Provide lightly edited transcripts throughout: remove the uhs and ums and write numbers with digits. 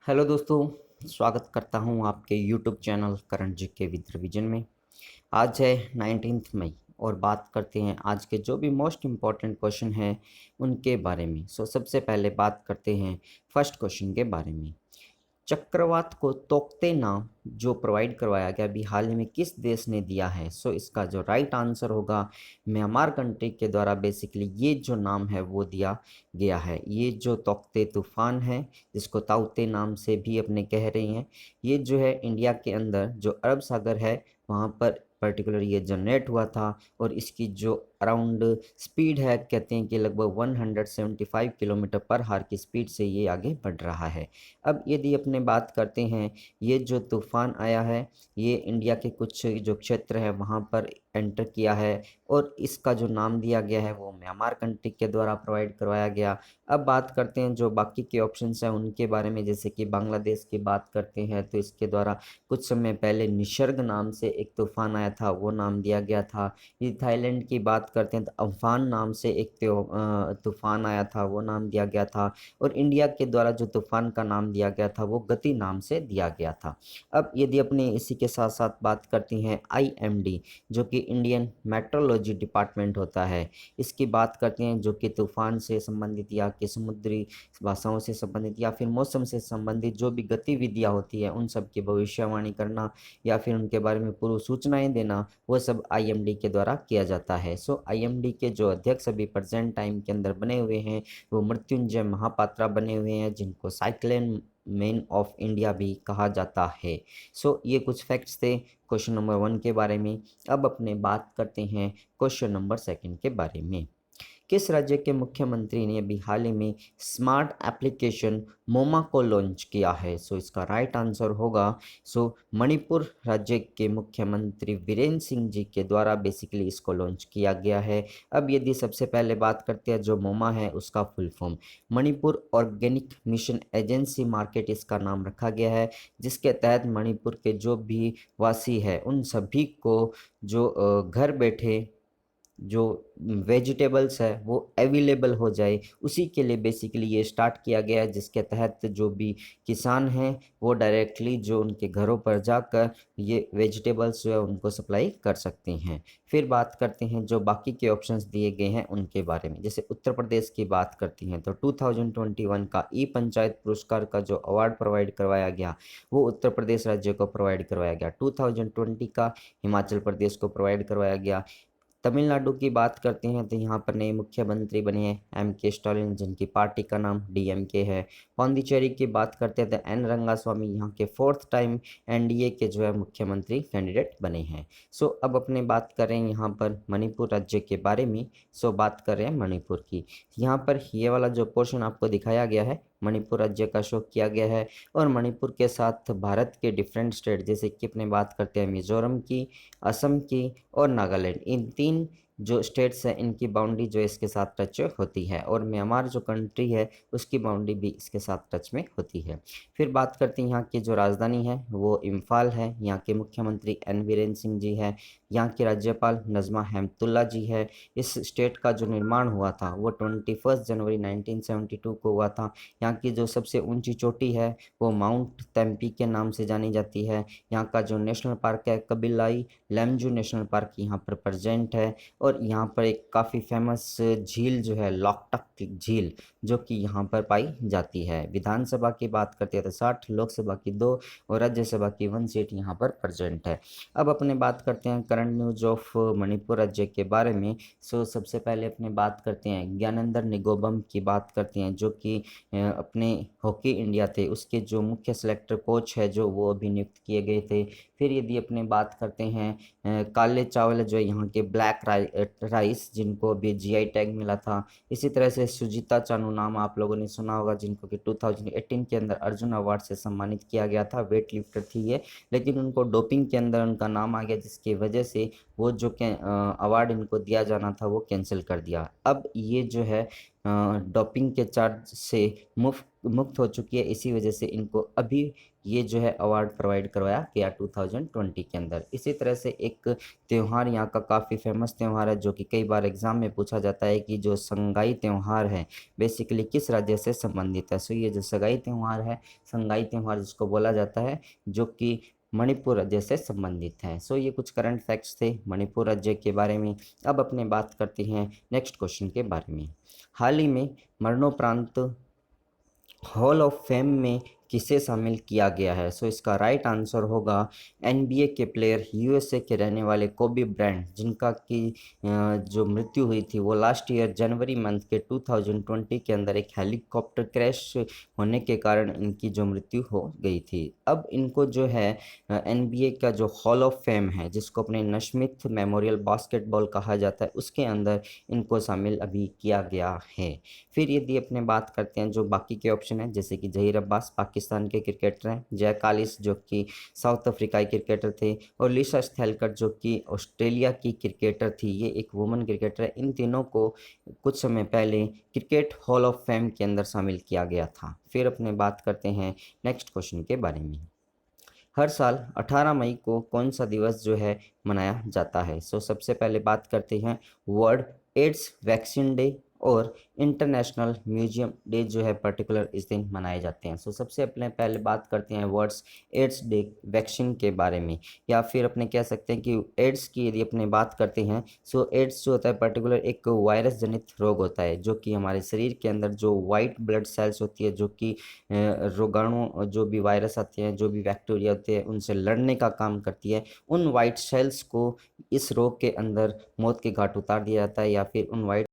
Hello दोस्तों, स्वागत करता हूं आपके यूट्यूब चैनल करण जी के विद रिवीजन में। आज है 19 मई और बात करते हैं आज के जो भी मोस्ट इम्पॉर्टेंट क्वेश्चन हैं उनके बारे में। सबसे पहले बात करते हैं फर्स्ट क्वेश्चन के बारे में। चक्रवात को तोकते नाम जो प्रोवाइड करवाया गया अभी हाल ही में किस देश ने दिया है? इसका जो राइट आंसर होगा म्यांमार कंट्री के द्वारा बेसिकली ये जो नाम है वो दिया गया है। ये जो तोकते तूफान है जिसको ताउते नाम से भी अपने कह रहे हैं, ये जो है इंडिया के अंदर जो अरब सागर है वहाँ पर पर्टिकुलर ये जनरेट हुआ था और इसकी जो अराउंड स्पीड है कहते हैं कि लगभग 175 किलोमीटर पर हार की स्पीड से ये आगे बढ़ रहा है। अब यदि अपने बात करते हैं, ये जो तूफ़ान आया है, ये इंडिया के कुछ जो क्षेत्र है वहाँ पर एंटर किया है और इसका जो नाम दिया गया है वो म्यांमार कंट्री के द्वारा प्रोवाइड करवाया गया। अब बात करते हैं जो बाकी के ऑप्शंस हैं उनके बारे में, जैसे कि बांग्लादेश की बात करते हैं तो इसके द्वारा कुछ समय पहले निसर्ग नाम से एक तूफ़ान आया था, वो नाम दिया गया था। ये थाईलैंड की बात करते हैं तो अम्फान नाम से एक तूफ़ान आया था, वो नाम दिया गया था। और इंडिया के द्वारा जो तूफ़ान का नाम दिया गया था वो गति नाम से दिया गया था। अब यदि अपने इसी के साथ-साथ बात करते हैं आईएमडी जो कि इंडियन मेट्रोलॉजी डिपार्टमेंट होता है, इसकी बात करते हैं जो कि तूफ़ान से संबंधित या कि समुद्री भाषाओं से संबंधित या फिर मौसम से संबंधित जो भी गतिविधियाँ होती हैं उन सब की भविष्यवाणी करना या फिर उनके बारे में पूर्व सूचनाएँ देना, वो सब आईएमडी के द्वारा किया जाता है। आईएमडी के जो अध्यक्ष अभी प्रेज़ेंट टाइम के अंदर बने हुए हैं वो मृत्युंजय महापात्रा बने हुए हैं, जिनको साइक्लोन मैन ऑफ इंडिया भी कहा जाता है। ये कुछ फैक्ट्स थे क्वेश्चन नंबर 1 के बारे में। अब अपने बात करते हैं क्वेश्चन नंबर 2 के बारे में। किस राज्य के मुख्यमंत्री ने अभी हाल ही में स्मार्ट एप्लीकेशन मोमा को लॉन्च किया है? इसका राइट आंसर होगा मणिपुर राज्य के मुख्यमंत्री वीरेंद्र सिंह जी के द्वारा बेसिकली इसको लॉन्च किया गया है। अब यदि सबसे पहले बात करते हैं जो मोमा है उसका full form Manipur organic mission agency market इसका नाम रखा गया है, जिसके तहत मणिपुर के जो भी वासी है उन सभी को जो घर बैठे जो वेजिटेबल्स है वो अवेलेबल हो जाए, उसी के लिए बेसिकली ये स्टार्ट किया गया है, जिसके तहत जो भी किसान हैं वो डायरेक्टली जो उनके घरों पर जाकर ये वेजिटेबल्स जो है उनको सप्लाई कर सकते हैं। फिर बात करते हैं जो बाकी के ऑप्शंस दिए गए हैं उनके बारे में। जैसे उत्तर प्रदेश की बात करती हैं तो 2021 का ई पंचायत पुरस्कार का जो अवार्ड प्रोवाइड करवाया गया वो उत्तर प्रदेश राज्य को प्रोवाइड करवाया गया। 2020 का हिमाचल प्रदेश को प्रोवाइड करवाया गया। तमिलनाडु की बात करते हैं तो यहाँ पर नए मुख्यमंत्री बने हैं एम.के. स्टालिन, जिनकी पार्टी का नाम डीएमके है। पौंडीचेरी की बात करते हैं तो एन रंगास्वामी यहाँ के 4th टाइम एनडीए के जो है मुख्यमंत्री कैंडिडेट बने हैं। अब अपने बात करें यहाँ पर मणिपुर राज्य के बारे में। बात कर रहे हैं मणिपुर की। यहाँ पर ये वाला जो पोर्शन आपको दिखाया गया है मणिपुर राज्य का शो किया गया है और मणिपुर के साथ भारत के डिफरेंट स्टेट जैसे कि अपने बात करते हैं मिजोरम की, असम की और नागालैंड, इन 3 जो स्टेट्स हैं इनकी बाउंड्री जो इसके साथ टच होती है और म्यांमार जो कंट्री है उसकी बाउंड्री भी इसके साथ टच में होती है। फिर बात करते हैं यहाँ की जो राजधानी है वो इम्फाल है। यहाँ के मुख्यमंत्री एन बीरेन सिंह जी है। यहाँ की राज्यपाल नज़मा हेमतुल्ला जी है। इस स्टेट का जो निर्माण हुआ था वो 21 जनवरी 1972 को हुआ था। यहाँ की जो सबसे ऊंची चोटी है वो माउंट तेम्पी के नाम से जानी जाती है। यहाँ का जो नेशनल पार्क है कबिलाई लैमजू नेशनल पार्क यहाँ पर प्रेजेंट है और यहाँ पर एक काफ़ी फेमस झील जो है लॉकटक झील जो कि यहाँ पर पाई जाती है। विधानसभा की बात करते हैं तो 60, लोकसभा की 2 और राज्यसभा की 1 सीट यहाँ पर प्रेजेंट है। अब अपने बात करते हैं करंट न्यूज ऑफ मणिपुर राज्य के बारे में। सबसे पहले अपने बात करते हैं ज्ञानेंद्र निगोबम की बात करते हैं जो कि अपने हॉकी इंडिया थे उसके जो मुख्य सेलेक्टर कोच है जो वो अभी नियुक्त किए गए थे। फिर यदि अपने बात करते हैं काले चावल जो यहाँ के ब्लैक राइस जिनको अभी जीआई टैग मिला था। इसी तरह से सुजीता चानू नाम आप लोगों ने सुना होगा जिनको कि 2018 के अंदर अर्जुन अवार्ड से सम्मानित किया गया था। वेट लिफ्टर थी ये, लेकिन उनको डोपिंग के अंदर उनका नाम आ गया जिसकी वजह से वो जो अवार्ड इनको दिया जाना था वो कैंसिल कर दिया। अब ये जो है डोपिंग के चार्ज से मुक्त हो चुकी है, इसी वजह से इनको अभी ये जो है अवार्ड प्रोवाइड करवाया गया 2020 के अंदर। इसी तरह से एक त्यौहार यहाँ का काफ़ी फेमस त्यौहार है जो कि कई बार एग्ज़ाम में पूछा जाता है कि जो संगाई त्यौहार है बेसिकली किस राज्य से संबंधित है। सो ये जो सगाई त्यौहार है, संगाई त्यौहार जिसको बोला जाता है, जो कि मणिपुर राज्य से संबंधित है। सो ये कुछ करंट फैक्ट्स थे मणिपुर राज्य के बारे में। अब अपने बात करते हैं नेक्स्ट क्वेश्चन के बारे में। हाल ही में मरणोपरांत हॉल ऑफ फेम में किसे शामिल किया गया है? सो इसका राइट आंसर होगा एनबीए के प्लेयर, यूएसए के रहने वाले कोबी ब्रायंट, जिनका की जो मृत्यु हुई थी वो लास्ट ईयर जनवरी मंथ के 2020 के अंदर एक हेलीकॉप्टर क्रैश होने के कारण इनकी जो मृत्यु हो गई थी। अब इनको जो है एनबीए का जो हॉल ऑफ फेम है, जिसको अपने नस्मिथ मेमोरियल बास्केटबॉल कहा जाता है, उसके अंदर इनको शामिल अभी किया गया है। फिर यदि अपने बात करते हैं जो बाकी के ऑप्शन हैं, जैसे कि जहीर अब्बास पाकिस्तान के क्रिकेटर हैं, जय कालिस जो कि साउथ अफ्रीकाई क्रिकेटर थे, और लिशा स्थैलकर जो कि ऑस्ट्रेलिया की क्रिकेटर थी, ये एक वुमन क्रिकेटर है। इन तीनों को कुछ समय पहले क्रिकेट हॉल ऑफ फेम के अंदर शामिल किया गया था। फिर अपने बात करते हैं नेक्स्ट क्वेश्चन के बारे में। हर साल 18 मई को कौन सा दिवस जो है मनाया जाता है? सो सबसे पहले बात करते हैं वर्ल्ड एड्स वैक्सीन डे और इंटरनेशनल म्यूजियम डे जो है पर्टिकुलर इस दिन मनाए जाते हैं। सो सबसे अपने पहले बात करते हैं वर्ड्स एड्स डे वैक्सीन के बारे में, या फिर अपने कह सकते हैं कि एड्स की यदि अपने बात करते हैं, सो एड्स जो होता है पर्टिकुलर एक वायरस जनित रोग होता है जो कि हमारे शरीर के अंदर जो वाइट ब्लड सेल्स होती है, जो कि रोगाणु, जो भी वायरस आते हैं, जो भी बैक्टीरिया होते हैं, उनसे लड़ने का काम करती है। उन वाइट सेल्स को इस रोग के अंदर मौत के घाट उतार दिया जाता है, या फिर उन वाइट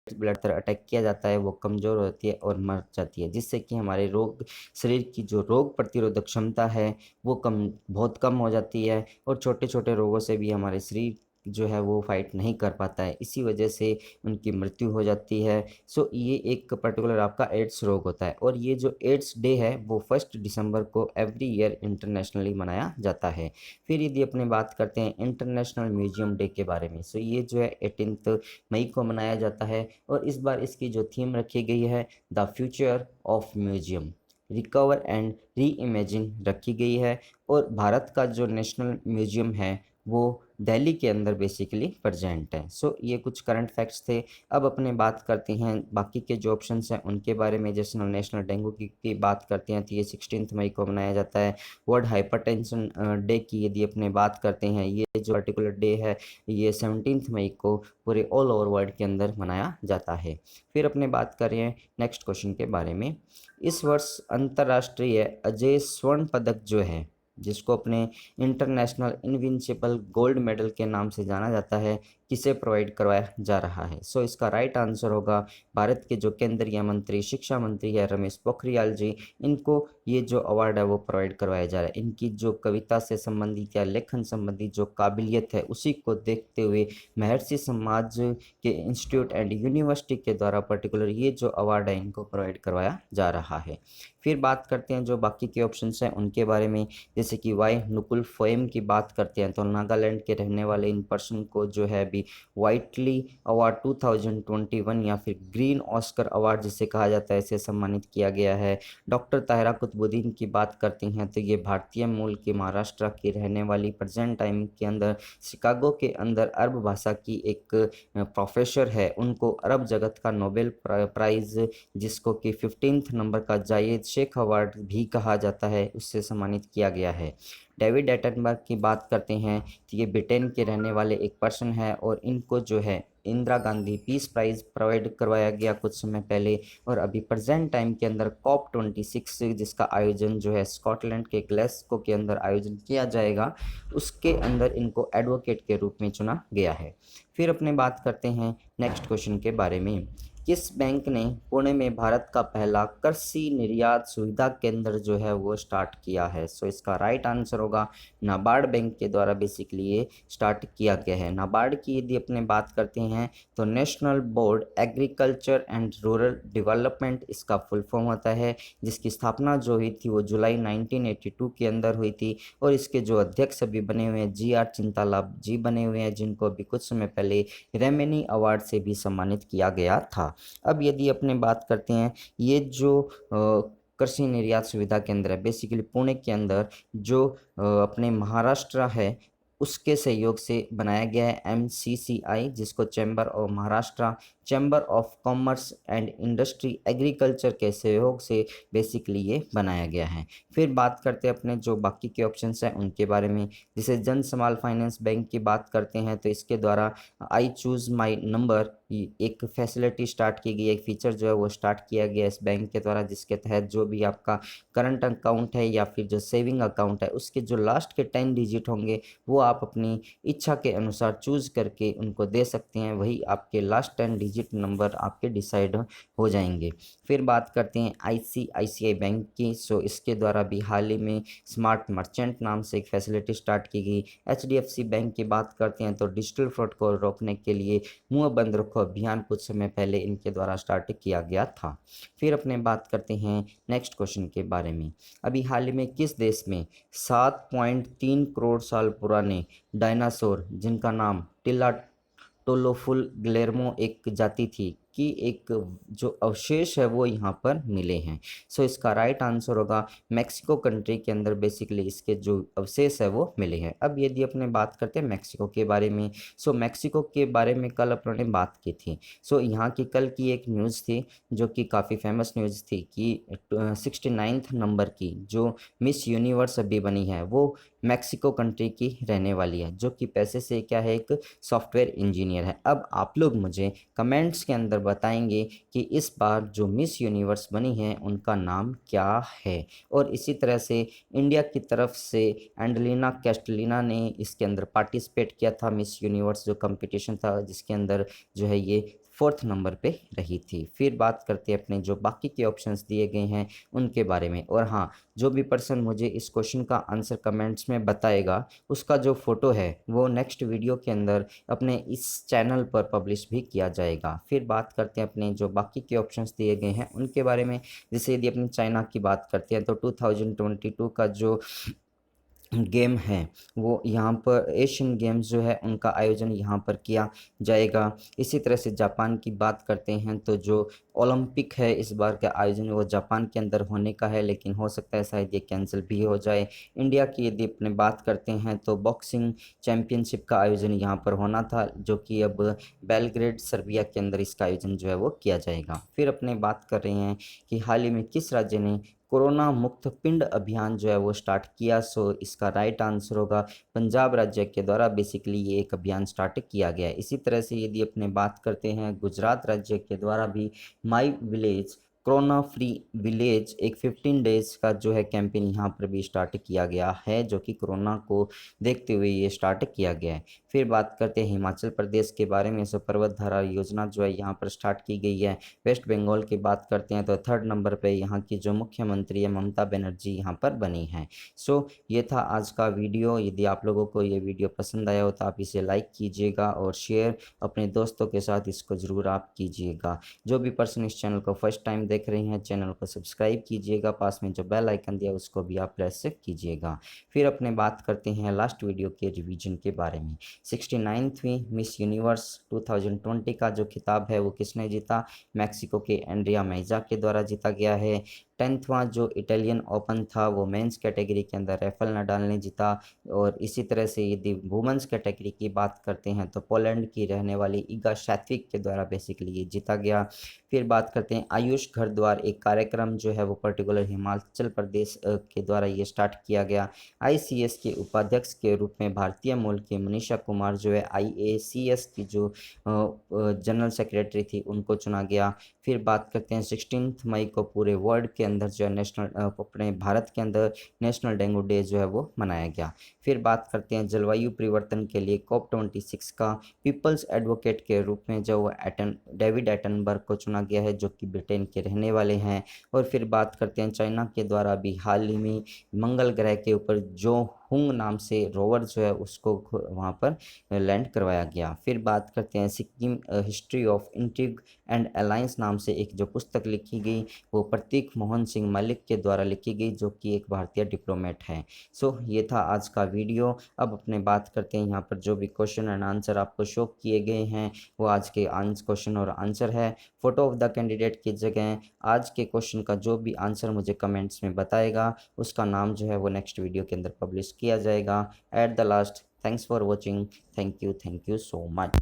ब्लड पर अटैक किया जाता है, वो कमज़ोर होती है और मर जाती है, जिससे कि हमारे रोग शरीर की जो रोग प्रतिरोधक क्षमता है वो बहुत कम हो जाती है, और छोटे छोटे रोगों से भी हमारे शरीर जो है वो फाइट नहीं कर पाता है, इसी वजह से उनकी मृत्यु हो जाती है। सो ये एक पर्टिकुलर आपका एड्स रोग होता है, और ये जो एड्स डे है वो 1 दिसंबर को एवरी ईयर इंटरनेशनली मनाया जाता है। फिर यदि अपनी बात करते हैं इंटरनेशनल म्यूजियम डे के बारे में, सो ये जो है 18 मई को मनाया जाता है, और इस बार इसकी जो थीम रखी गई है the future of museum recover and re imagine रखी गई है। और भारत का जो नेशनल म्यूजियम है वो दिल्ली के अंदर बेसिकली प्रेजेंट है। सो ये कुछ करंट फैक्ट्स थे। अब अपने बात करते हैं बाकी के जो ऑप्शंस हैं उनके बारे में। जैसे नेशनल डेंगू की बात करते हैं तो ये 16 मई को मनाया जाता है। वर्ल्ड हाइपरटेंशन डे की यदि अपने बात करते हैं, ये जो पर्टिकुलर डे है ये 17 मई को पूरे ऑल ओवर वर्ल्ड के अंदर मनाया जाता है। फिर अपने बात करें नेक्स्ट क्वेश्चन के बारे में। इस वर्ष अंतर्राष्ट्रीय अजय स्वर्ण पदक जो है, जिसको अपने इंटरनेशनल इनविंसिबल गोल्ड मेडल के नाम से जाना जाता है, किसे प्रोवाइड करवाया जा रहा है? सो इसका राइट आंसर होगा भारत के जो केंद्रीय मंत्री, शिक्षा मंत्री है रमेश पोखरियाल जी, इनको ये जो अवार्ड है वो प्रोवाइड करवाया जा रहा है। इनकी जो कविता से संबंधित या लेखन संबंधी जो काबिलियत है उसी को देखते हुए महर्षि समाज के इंस्टीट्यूट एंड यूनिवर्सिटी के द्वारा पर्टिकुलर ये जो अवार्ड है इनको प्रोवाइड करवाया जा रहा है। फिर बात करते हैं जो बाकी के ऑप्शंस हैं उनके बारे में। जैसे कि वाई नुकुल फोएम की बात करते हैं तो नागालैंड के रहने वाले इन पर्सन को जो है अभी वाइटली अवार्ड 2021 या फिर ग्रीन ऑस्कर अवार्ड जिसे कहा जाता है इसे सम्मानित किया गया है। डॉक्टर ताहिरा कुतुबुद्दीन की बात करते हैं तो ये भारतीय मूल की महाराष्ट्र की रहने वाली प्रेजेंट टाइम के अंदर शिकागो के अंदर अरब भाषा की एक प्रोफेसर है। उनको अरब जगत का नोबेल प्राइज़, जिसको कि 15 नंबर का जायद शेख अवार्ड भी कहा जाता है, उससे सम्मानित किया गया है। डेविड एटनबर्ग की बात करते हैं तो ये ब्रिटेन के रहने वाले एक पर्सन है, और इनको जो है Indira Gandhi peace prize provide करवाया गया कुछ समय पहले। और अभी प्रेजेंट टाइम के अंदर COP26 जिसका आयोजन जो है स्कॉटलैंड के ग्लासगो के अंदर आयोजन किया जाएगा, उसके अंदर इनको एडवोकेट के रूप में चुना गया है। फिर अपने बात करते हैं नेक्स्ट क्वेश्चन के बारे में। किस बैंक ने पुणे में भारत का पहला कृषि निर्यात सुविधा केंद्र जो है वो स्टार्ट किया है? सो इसका राइट आंसर होगा नाबार्ड बैंक के द्वारा बेसिकली ये स्टार्ट किया गया है। नाबार्ड की यदि अपने बात करते हैं तो national board agriculture and rural development इसका फुल फॉर्म होता है, जिसकी स्थापना जो हुई थी वो जुलाई 1982 के अंदर हुई थी। और इसके जो अध्यक्ष अभी बने हुए हैं GR चिंताला जी बने हुए हैं, जिनको अभी कुछ समय पहले रेमेनी अवार्ड से भी सम्मानित किया गया था। अब यदि अपने बात करते हैं, ये जो कृषि निर्यात सुविधा केंद्र है, बेसिकली पुणे के अंदर जो अपने महाराष्ट्र है उसके सहयोग से बनाया गया है MCCI, जिसको chamber of Maharashtra chamber of commerce and industry agriculture के सहयोग से बेसिकली ये बनाया गया है। फिर बात करते हैं अपने जो बाकी के ऑप्शंस हैं उनके बारे में। जैसे जन समाल फाइनेंस बैंक की बात करते हैं तो इसके द्वारा आई चूज़ माई नंबर एक फैसिलिटी स्टार्ट की गई, एक फीचर जो है वो स्टार्ट किया गया इस बैंक के द्वारा, जिसके तहत जो भी आपका करंट अकाउंट है या फिर जो सेविंग अकाउंट है उसके जो लास्ट के 10 डिजिट होंगे वो आप अपनी इच्छा के अनुसार चूज़ करके उनको दे सकते हैं, वही आपके लास्ट 10 डिजिट नंबर आपके डिसाइड हो जाएंगे। फिर बात करते हैं ICICI बैंक की। सो इसके द्वारा भी हाल ही में स्मार्ट मर्चेंट नाम से एक फैसिलिटी स्टार्ट की गई। HDFC बैंक की बात करते हैं तो डिजिटल फ्रॉड को रोकने के लिए मुंह बंद रखो अभियान कुछ समय पहले इनके द्वारा स्टार्ट किया गया था। फिर अपने बात करते हैं नेक्स्ट क्वेश्चन के बारे में। अभी हाल ही में किस देश में 7.3 करोड़ साल पुराने डायनासोर जिनका नाम टिलाटोलोफुल ग्लेर्मो एक जाति थी की एक जो अवशेष है वो यहाँ पर मिले हैं? सो इसका राइट आंसर होगा मैक्सिको कंट्री के अंदर बेसिकली इसके जो अवशेष है वो मिले हैं। अब यदि अपने बात करते हैं मैक्सिको के बारे में, सो मैक्सिको के बारे में कल अपने बात की थी। सो यहाँ की कल की एक न्यूज़ थी जो कि काफ़ी फेमस न्यूज़ थी कि 69th नंबर की जो मिस यूनिवर्स अभी बनी है वो मैक्सिको कंट्री की रहने वाली है, जो कि पैसे से क्या है एक सॉफ्टवेयर इंजीनियर है। अब आप लोग मुझे कमेंट्स के अंदर बताएंगे कि इस बार जो मिस यूनिवर्स बनी है उनका नाम क्या है। और इसी तरह से इंडिया की तरफ से एंडलिना कैस्टलिना ने इसके अंदर पार्टिसिपेट किया था, मिस यूनिवर्स जो कंपटीशन था जिसके अंदर जो है ये 4th नंबर पे रही थी। फिर बात करते हैं अपने जो बाकी के ऑप्शंस दिए गए हैं उनके बारे में। और हाँ, जो भी पर्सन मुझे इस क्वेश्चन का आंसर कमेंट्स में बताएगा उसका जो फोटो है वो नेक्स्ट वीडियो के अंदर अपने इस चैनल पर पब्लिश भी किया जाएगा। फिर बात करते हैं अपने जो बाकी के ऑप्शंस दिए गए हैं उनके बारे में। जैसे यदि अपनी चाइना की बात करते हैं तो 2022 का जो गेम है वो यहाँ पर एशियन गेम्स जो है उनका आयोजन यहाँ पर किया जाएगा। इसी तरह से जापान की बात करते हैं तो जो ओलंपिक है इस बार का आयोजन वो जापान के अंदर होने का है, लेकिन हो सकता है शायद ये कैंसिल भी हो जाए। इंडिया की यदि अपने बात करते हैं तो बॉक्सिंग चैंपियनशिप का आयोजन यहाँ पर होना था, जो कि अब बेलग्रेड सर्बिया के अंदर इसका आयोजन जो है वो किया जाएगा। फिर अपने बात कर रहे हैं कि हाल ही में किस राज्य ने कोरोना मुक्त पिंड अभियान जो है वो स्टार्ट किया। सो इसका राइट आंसर होगा पंजाब राज्य के द्वारा बेसिकली ये एक अभियान स्टार्ट किया गया है। इसी तरह से यदि अपने बात करते हैं गुजरात राज्य के द्वारा भी my village corona free village एक 15 डेज का जो है कैंपेन यहाँ पर भी स्टार्ट किया गया है, जो कि कोरोना को देखते हुए ये स्टार्ट किया गया है। फिर बात करते हैं हिमाचल प्रदेश के बारे में। सो पर्वत धारा योजना जो है यहाँ पर स्टार्ट की गई है। वेस्ट बंगाल की बात करते हैं तो 3rd नंबर पे यहाँ की जो मुख्यमंत्री है ममता बनर्जी यहाँ पर बनी है। सो ये था आज का वीडियो। यदि आप लोगों को ये वीडियो पसंद आया हो तो आप इसे लाइक कीजिएगा और शेयर अपने दोस्तों के साथ इसको ज़रूर आप कीजिएगा। जो भी पर्सन इस चैनल को फर्स्ट टाइम देख रहे हैं चैनल को सब्सक्राइब कीजिएगा, पास में जो बेल आइकन दिया उसको भी आप प्रेस कीजिएगा। फिर अपने बात करते हैं लास्ट वीडियो के रिवीजन के बारे में। 69वीं मिस यूनिवर्स 2020 का जो खिताब है वो किसने जीता? मैक्सिको के एंड्रिया मैजा के द्वारा जीता गया है। 10वां जो इटालियन ओपन था वो मेंस कैटेगरी के अंदर राफेल नडाल ने जीता। और इसी तरह से यदि वुमेंस कैटेगरी की बात करते हैं तो पोलैंड की रहने वाली इगा शैत्विक के द्वारा बेसिकली ये जीता गया। फिर बात करते हैं आयुष घर द्वार एक कार्यक्रम जो है वो पर्टिकुलर हिमाचल प्रदेश के द्वारा ये स्टार्ट किया गया। ICS के उपाध्यक्ष के रूप में भारतीय मूल की मनीषा कुमार जो है IACS की जो जनरल सेक्रेटरी थी उनको चुना गया। फिर बात करते हैं 16 मई को पूरे वर्ल्ड के अंदर जो है नेशनल अपने भारत के अंदर नेशनल डेंगू डे जो है वो मनाया गया। फिर बात करते हैं जलवायु परिवर्तन के लिए COP26 का पीपल्स एडवोकेट के रूप में जो डेविड एटनबर्ग को चुना गया है, जो कि ब्रिटेन के रहने वाले हैं। और फिर बात करते हैं चाइना के द्वारा भी हाल ही में मंगल ग्रह के ऊपर जो हुंग नाम से रोवर जो है उसको वहाँ पर लैंड करवाया गया। फिर बात करते हैं Sikkim history of intrigue and alliance नाम से एक जो पुस्तक लिखी गई, वो प्रतीक मोहन सिंह मलिक के द्वारा लिखी गई, जो कि एक भारतीय डिप्लोमेट हैं। सो ये था आज का वीडियो। अब अपने बात करते हैं यहाँ पर जो भी क्वेश्चन एंड आंसर आपको शो किए गए हैं, वो आज के क्वेश्चन और आंसर है। फोटो ऑफ द कैंडिडेट की जगह आज के क्वेश्चन का जो भी आंसर मुझे कमेंट्स में बताएगा, उसका नाम जो है वो नेक्स्ट वीडियो के अंदर पब्लिश किया जाएगा। At the last, thanks for watching. Thank you so much.